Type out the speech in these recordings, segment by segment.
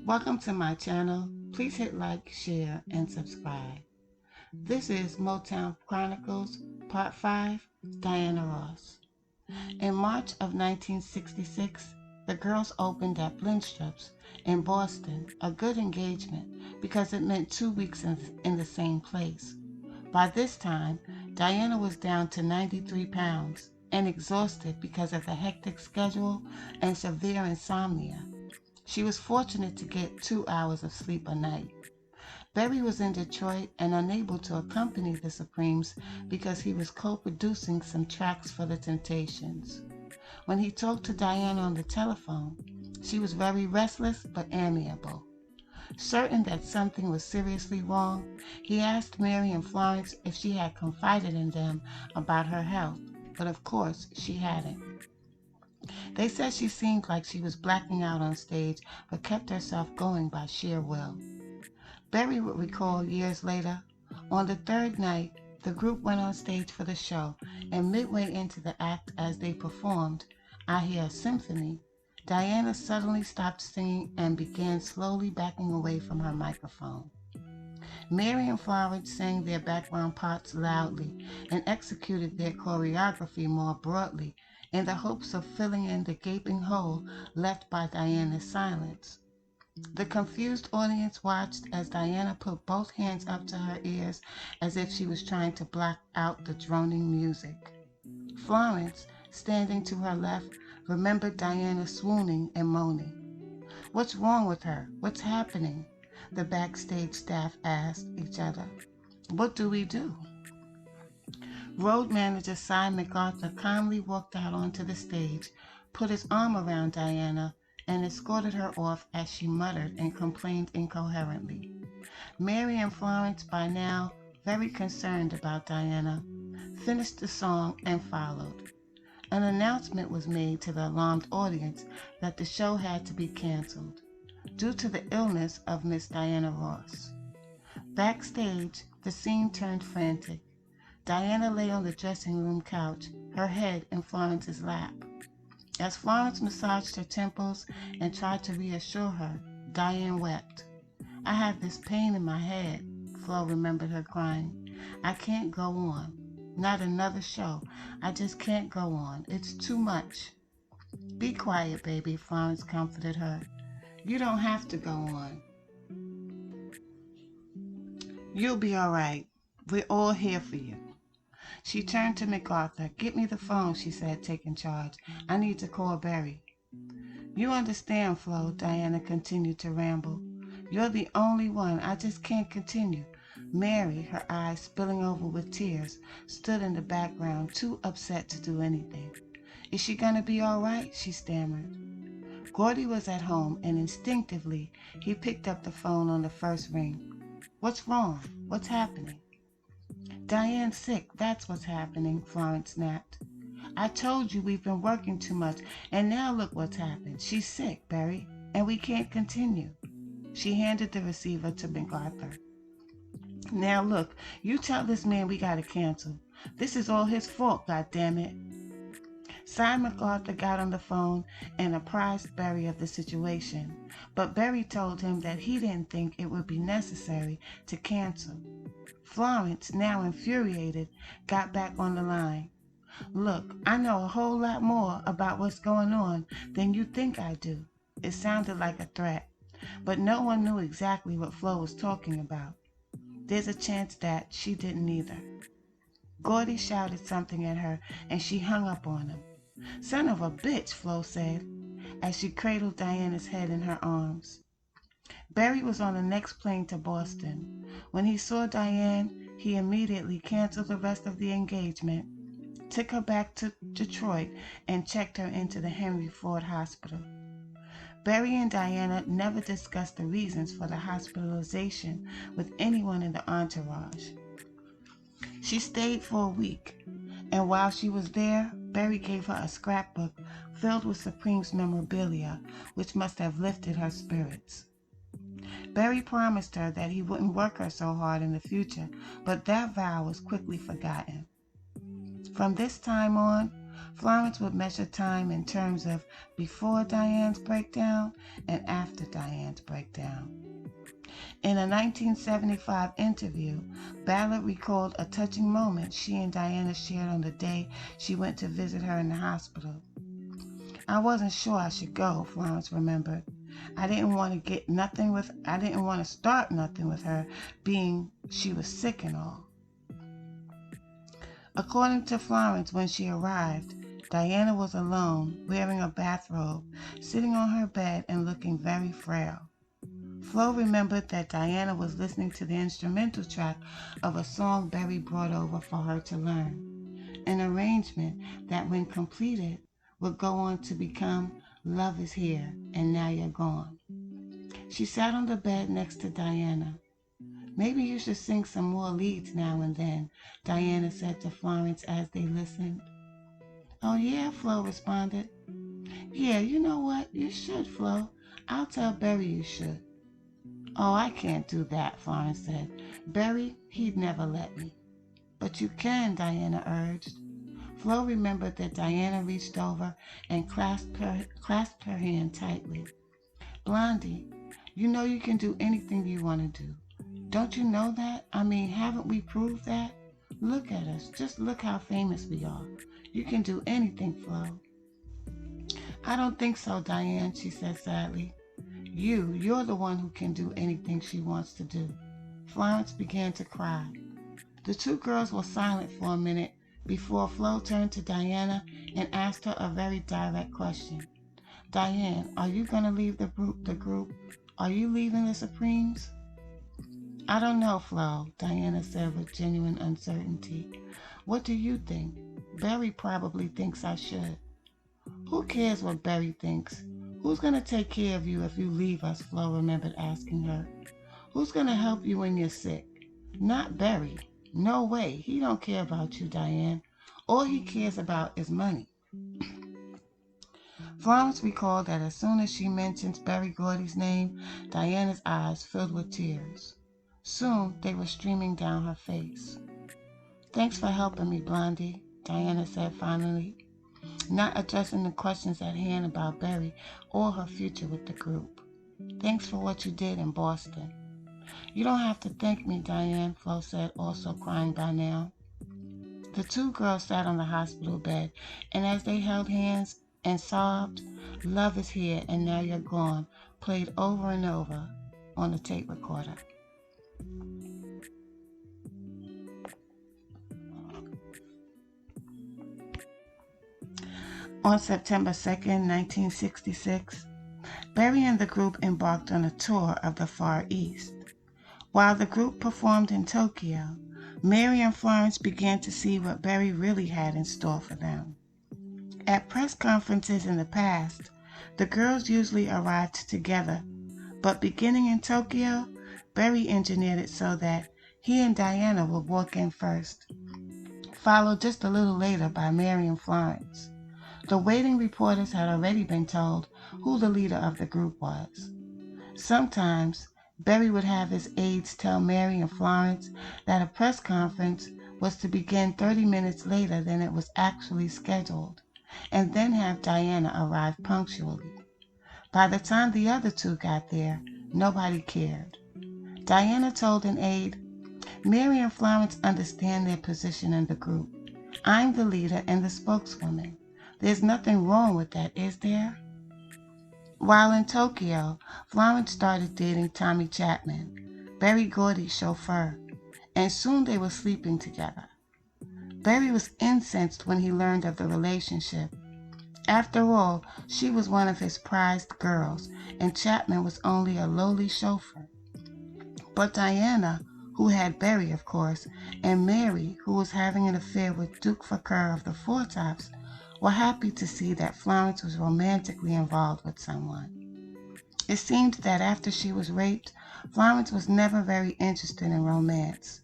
Welcome to my channel. Please hit like, share, and subscribe. This is Motown Chronicles, Part 5, Diana Ross. In March of 1966, the girls opened at Blindstrup's in Boston, a good engagement because it meant 2 weeks in the same place. By this time, Diana was down to 93 pounds and exhausted because of the hectic schedule and severe insomnia. She was fortunate to get 2 hours of sleep a night. Berry was in Detroit and unable to accompany the Supremes because he was co-producing some tracks for the Temptations. When he talked to Diana on the telephone, she was very restless but amiable. Certain that something was seriously wrong, he asked Mary and Florence if she had confided in them about her health, but of course she hadn't. They said she seemed like she was blacking out on stage, but kept herself going by sheer will. Berry would recall years later, on the third night, the group went on stage for the show, and midway into the act as they performed, I Hear a Symphony, Diana suddenly stopped singing and began slowly backing away from her microphone. Mary and Florence sang their background parts loudly and executed their choreography more broadly in the hopes of filling in the gaping hole left by Diana's silence. The confused audience watched as Diana put both hands up to her ears as if she was trying to block out the droning music. Florence, standing to her left, remembered Diana swooning and moaning. "What's wrong with her? What's happening?" the backstage staff asked each other. "What do we do?" Road manager Cy MacArthur calmly walked out onto the stage, put his arm around Diana, and escorted her off as she muttered and complained incoherently. Mary and Florence, by now very concerned about Diana, finished the song and followed. An announcement was made to the alarmed audience that the show had to be canceled due to the illness of Miss Diana Ross. Backstage, the scene turned frantic. Diana lay on the dressing room couch, her head in Florence's lap. As Florence massaged her temples and tried to reassure her, Diane wept. "I have this pain in my head," Flo remembered her crying. "I can't go on. Not another show. I just can't go on. It's too much." "Be quiet, baby," Florence comforted her. "You don't have to go on. You'll be all right. We're all here for you." She turned to MacArthur. "Get me the phone," she said, taking charge. "I need to call Berry." "You understand, Flo," Diana continued to ramble. "You're the only one. I just can't continue." Mary, her eyes spilling over with tears, stood in the background, too upset to do anything. "Is she gonna be all right?" she stammered. Gordy was at home, and instinctively he picked up the phone on the first ring. "What's wrong? What's happening?" "Diane's sick, that's what's happening," Florence snapped. "I told you we've been working too much, and now look what's happened. She's sick, Berry, and we can't continue." She handed the receiver to MacArthur. "Now look, you tell this man we gotta cancel. This is all his fault, goddammit." Cy MacArthur got on the phone and apprised Berry of the situation, but Berry told him that he didn't think it would be necessary to cancel. Florence, now infuriated, got back on the line. "Look, I know a whole lot more about what's going on than you think I do." It sounded like a threat, but no one knew exactly what Flo was talking about. There's a chance that she didn't either. Gordy shouted something at her, and she hung up on him. "Son of a bitch," Flo said, as she cradled Diana's head in her arms. Berry was on the next plane to Boston. When he saw Diane, he immediately canceled the rest of the engagement, took her back to Detroit, and checked her into the Henry Ford Hospital. Berry and Diana never discussed the reasons for the hospitalization with anyone in the entourage. She stayed for a week, and while she was there, Berry gave her a scrapbook filled with Supreme's memorabilia, which must have lifted her spirits. Berry promised her that he wouldn't work her so hard in the future, but that vow was quickly forgotten. From this time on, Florence would measure time in terms of before Diane's breakdown and after Diane's breakdown. In a 1975 interview, Ballard recalled a touching moment she and Diana shared on the day she went to visit her in the hospital. "I wasn't sure I should go," Florence remembered. I didn't want to start nothing with her, being she was sick and all." According to Florence, when she arrived, Diana was alone, wearing a bathrobe, sitting on her bed and looking very frail. Flo remembered that Diana was listening to the instrumental track of a song Berry brought over for her to learn, an arrangement that, when completed, would go on to become "Love Is Here and Now You're Gone." She sat on the bed next to Diana. "Maybe you should sing some more leads now and then," Diana said to Florence as they listened. "Oh yeah," Flo responded. "Yeah, you know what? You should, Flo. I'll tell Berry you should." "Oh, I can't do that," Florence said. "Berry, he'd never let me." "But you can," Diana urged. Flo remembered that Diana reached over and clasped her hand tightly. "Blondie, you know you can do anything you want to do. Don't you know that? I mean, haven't we proved that? Look at us. Just look how famous we are. You can do anything, Flo." "I don't think so, Diane," she said sadly. You're the one who can do anything she wants to do." Florence began to cry. The two girls were silent for a minute before Flo turned to Diana and asked her a very direct question. "Diane, are you going to leave the group? Are you leaving the Supremes?" "I don't know, Flo," Diana said with genuine uncertainty. "What do you think? Berry probably thinks I should." "Who cares what Berry thinks? Who's going to take care of you if you leave us?" Flo remembered asking her. "Who's going to help you when you're sick? Not Berry. No way. He don't care about you, Diane. All he cares about is money." Florence recalled that as soon as she mentioned Berry Gordy's name, Diana's eyes filled with tears. Soon they were streaming down her face. "Thanks for helping me, Blondie," Diana said finally, not addressing the questions at hand about Berry or her future with the group. "Thanks for what you did in Boston." "You don't have to thank me, Diane," Flo said, also crying by now. The two girls sat on the hospital bed, and as they held hands and sobbed, "Love Is Here and Now You're Gone" played over and over on the tape recorder. On September 2nd, 1966, Berry and the group embarked on a tour of the Far East. While the group performed in Tokyo, Mary and Florence began to see what Berry really had in store for them. At press conferences in the past, the girls usually arrived together, but beginning in Tokyo, Berry engineered it so that he and Diana would walk in first, followed just a little later by Mary and Florence. The waiting reporters had already been told who the leader of the group was. Sometimes, Berry would have his aides tell Mary and Florence that a press conference was to begin 30 minutes later than it was actually scheduled, and then have Diana arrive punctually. By the time the other two got there, nobody cared. Diana told an aide, "Mary and Florence understand their position in the group. I'm the leader and the spokeswoman. There's nothing wrong with that, is there?" While in Tokyo, Florence started dating Tommy Chapman, Berry Gordy's chauffeur, and soon they were sleeping together. Berry was incensed when he learned of the relationship. After all, she was one of his prized girls, and Chapman was only a lowly chauffeur. But Diana, who had Berry, of course, and Mary, who was having an affair with Duke Fakir of the Four Tops, were happy to see that Florence was romantically involved with someone. It seemed that after she was raped, Florence was never very interested in romance,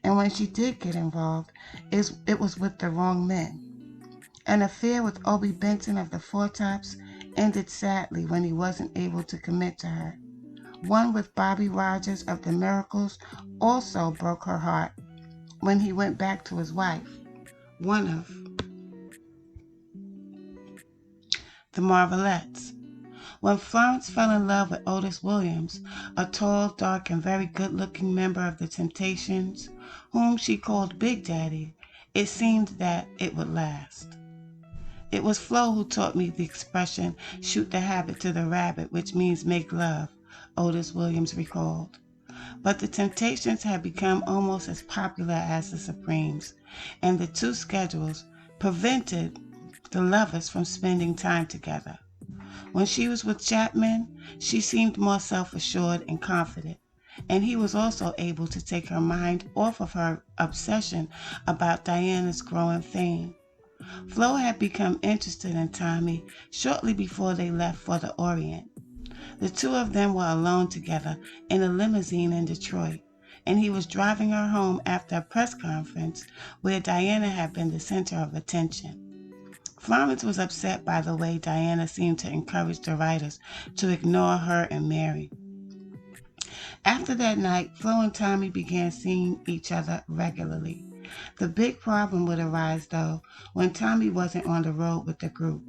and when she did get involved, it was with the wrong men. An affair with Obie Benson of the Four Tops ended sadly when he wasn't able to commit to her. One with Bobby Rogers of the Miracles also broke her heart when he went back to his wife, one of the Marvelettes. When Florence fell in love with Otis Williams, a tall, dark, and very good-looking member of the Temptations, whom she called Big Daddy, it seemed that it would last. It was Flo who taught me the expression, shoot the habit to the rabbit, which means make love, Otis Williams recalled. But the Temptations had become almost as popular as the Supremes, and the two schedules prevented the lovers from spending time together. When she was with Chapman, she seemed more self-assured and confident, and he was also able to take her mind off of her obsession about Diana's growing fame. Flo had become interested in Tommy shortly before they left for the Orient. The two of them were alone together in a limousine in Detroit, and he was driving her home after a press conference where Diana had been the center of attention. Florence was upset by the way Diana seemed to encourage the writers to ignore her and Mary. After that night, Flo and Tommy began seeing each other regularly. The big problem would arise, though, when Tommy wasn't on the road with the group,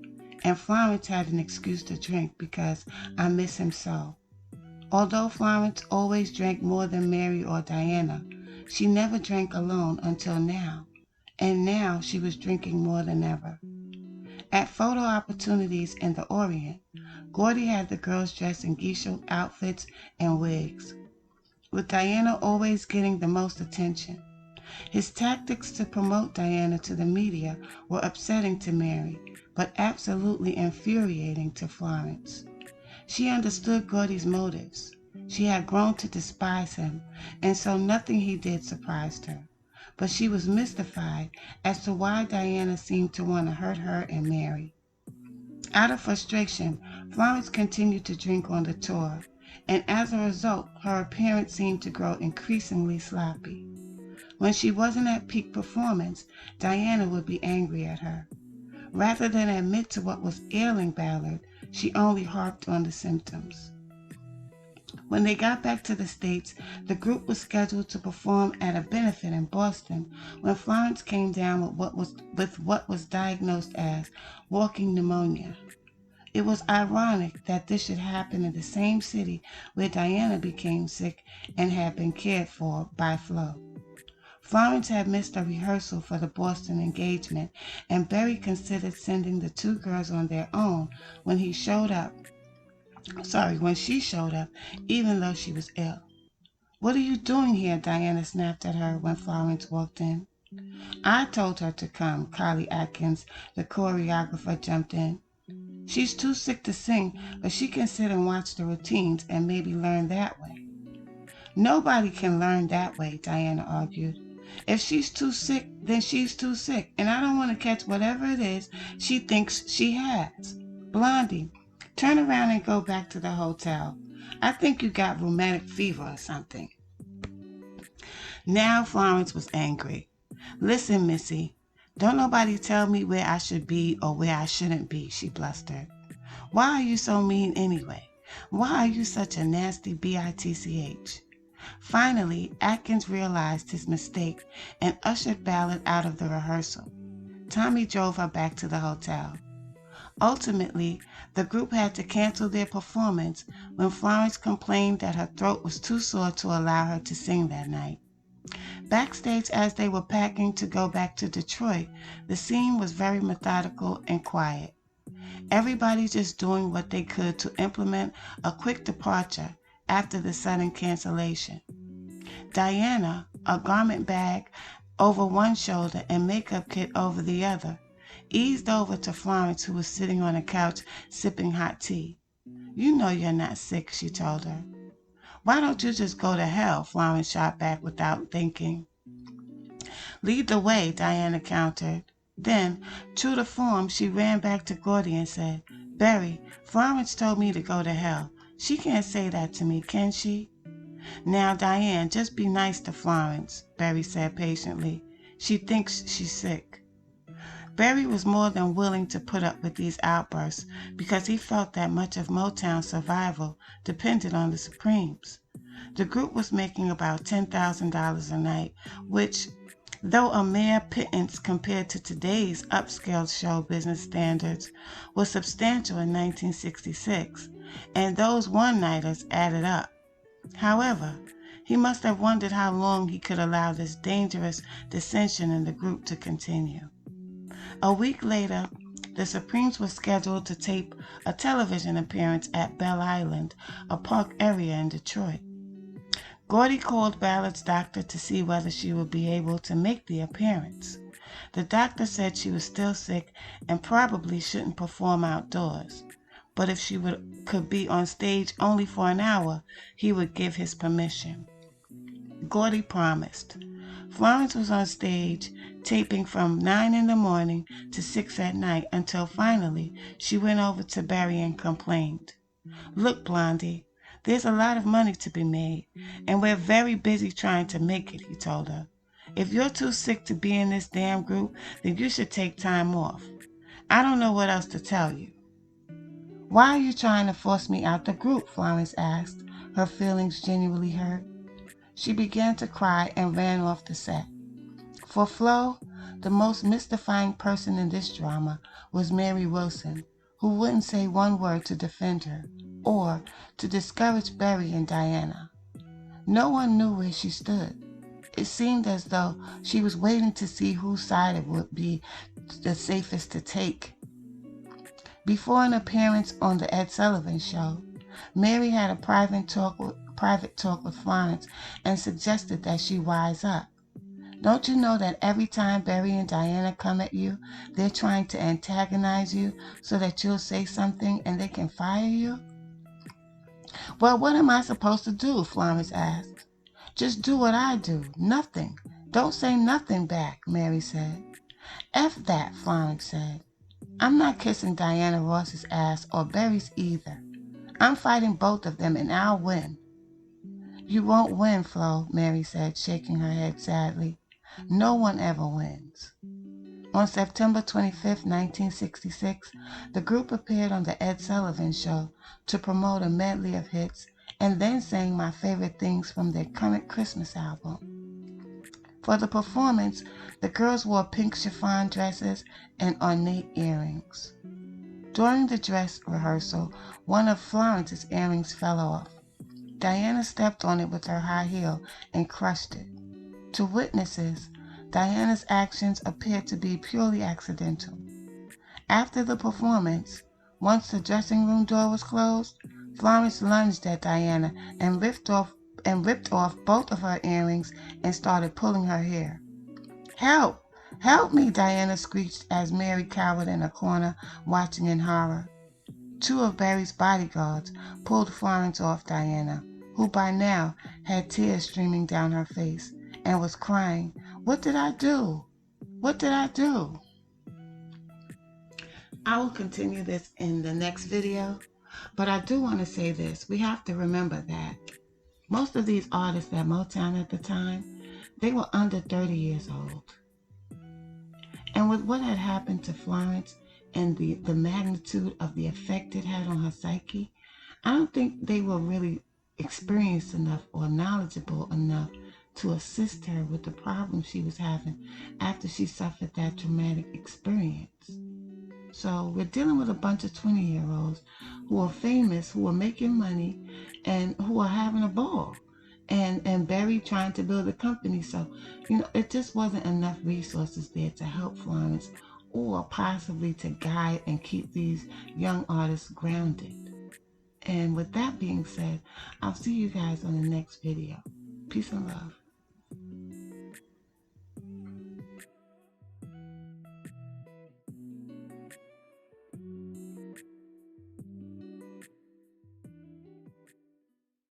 and Florence had an excuse to drink because I miss him so. Although Florence always drank more than Mary or Diana, she never drank alone until now, and now she was drinking more than ever. At photo opportunities in the Orient, Gordy had the girls dressed in geisha outfits and wigs, with Diana always getting the most attention. His tactics to promote Diana to the media were upsetting to Mary, but absolutely infuriating to Florence. She understood Gordy's motives. She had grown to despise him, and so nothing he did surprised her. But she was mystified as to why Diana seemed to want to hurt her and Mary. Out of frustration, Florence continued to drink on the tour, and as a result, her appearance seemed to grow increasingly sloppy. When she wasn't at peak performance, Diana would be angry at her. Rather than admit to what was ailing Ballard, she only harped on the symptoms. When they got back to the States, the group was scheduled to perform at a benefit in Boston when Florence came down with what was diagnosed as walking pneumonia. It was ironic that this should happen in the same city where Diana became sick and had been cared for by Flo. Florence had missed a rehearsal for the Boston engagement, and Berry considered sending the two girls on their own when she showed up, even though she was ill. "What are you doing here?" Diana snapped at her when Florence walked in. "I told her to come," Carly Atkins, the choreographer, jumped in. "She's too sick to sing, but she can sit and watch the routines and maybe learn that way." "Nobody can learn that way," Diana argued. "If she's too sick, then she's too sick, and I don't want to catch whatever it is she thinks she has. Blondie, turn around and go back to the hotel. I think you got rheumatic fever or something." Now Florence was angry. "Listen, Missy, don't nobody tell me where I should be or where I shouldn't be," she blustered. "Why are you so mean anyway? Why are you such a nasty bitch?" Finally, Atkins realized his mistake and ushered Ballard out of the rehearsal. Tommy drove her back to the hotel. Ultimately, the group had to cancel their performance when Florence complained that her throat was too sore to allow her to sing that night. Backstage, as they were packing to go back to Detroit, the scene was very methodical and quiet. Everybody just doing what they could to implement a quick departure after the sudden cancellation. Diana, a garment bag over one shoulder and makeup kit over the other, eased over to Florence, who was sitting on a couch sipping hot tea. "You know you're not sick," she told her. "Why don't you just go to hell?" Florence shot back without thinking. "Lead the way," Diana countered. Then, true to form, she ran back to Gordy and said, "Berry, Florence told me to go to hell. She can't say that to me, can she?" "Now, Diane, just be nice to Florence," Berry said patiently. "She thinks she's sick." Berry was more than willing to put up with these outbursts because he felt that much of Motown's survival depended on the Supremes. The group was making about $10,000 a night, which, Though a mere pittance compared to today's upscale show business standards, was substantial in 1966, and those one-nighters added up. However, he must have wondered how long he could allow this dangerous dissension in the group to continue. A week later, the Supremes were scheduled to tape a television appearance at Belle Island, a park area in Detroit. Gordy called Ballard's doctor to see whether she would be able to make the appearance. The doctor said she was still sick and probably shouldn't perform outdoors, but if she could be on stage only for an hour, he would give his permission. Gordy promised. Florence was on stage, taping from 9 in the morning to 6 at night until finally she went over to Barry and complained. "Look, Blondie, there's a lot of money to be made, and we're very busy trying to make it," he told her. "If you're too sick to be in this damn group, then you should take time off. I don't know what else to tell you." "Why are you trying to force me out the group?" Florence asked, her feelings genuinely hurt. She began to cry and ran off the set. For Flo, the most mystifying person in this drama was Mary Wilson, who wouldn't say one word to defend her or to discourage Barry and Diana. No one knew where she stood. It seemed as though she was waiting to see whose side it would be the safest to take. Before an appearance on the Ed Sullivan Show, Mary had a private talk with Florence and suggested that she wise up. "Don't you know that every time Barry and Diana come at you, they're trying to antagonize you so that you'll say something and they can fire you?" "Well, what am I supposed to do?" Florence asked. "Just do what I do. Nothing. Don't say nothing back," Mary said. "F that," Florence said. "I'm not kissing Diana Ross's ass or Barry's either. I'm fighting both of them and I'll win." "You won't win, Flo," Mary said, shaking her head sadly. "No one ever wins." On September 25, 1966, the group appeared on the Ed Sullivan Show to promote a medley of hits and then sang My Favorite Things from their current Christmas album. For the performance, the girls wore pink chiffon dresses and ornate earrings. During the dress rehearsal, one of Florence's earrings fell off. Diana stepped on it with her high heel and crushed it. To witnesses, Diana's actions appeared to be purely accidental. After the performance, once the dressing room door was closed, Florence lunged at Diana and ripped off both of her earrings and started pulling her hair. "Help! Help me!" Diana screeched as Mary cowered in a corner, watching in horror. Two of Barry's bodyguards pulled Florence off Diana, who by now had tears streaming down her face and was crying, "What did I do? What did I do?" I will continue this in the next video, but I do want to say this. We have to remember that most of these artists at Motown at the time, they were under 30 years old. And with what had happened to Florence and the magnitude of the effect it had on her psyche, I don't think they were really experienced enough or knowledgeable enough to assist her with the problems she was having after she suffered that traumatic experience. So we're dealing with a bunch of 20-year-olds who are famous, who are making money, and who are having a ball. And Barry trying to build a company. So, it just wasn't enough resources there to help Florence or possibly to guide and keep these young artists grounded. And with that being said, I'll see you guys on the next video. Peace and love.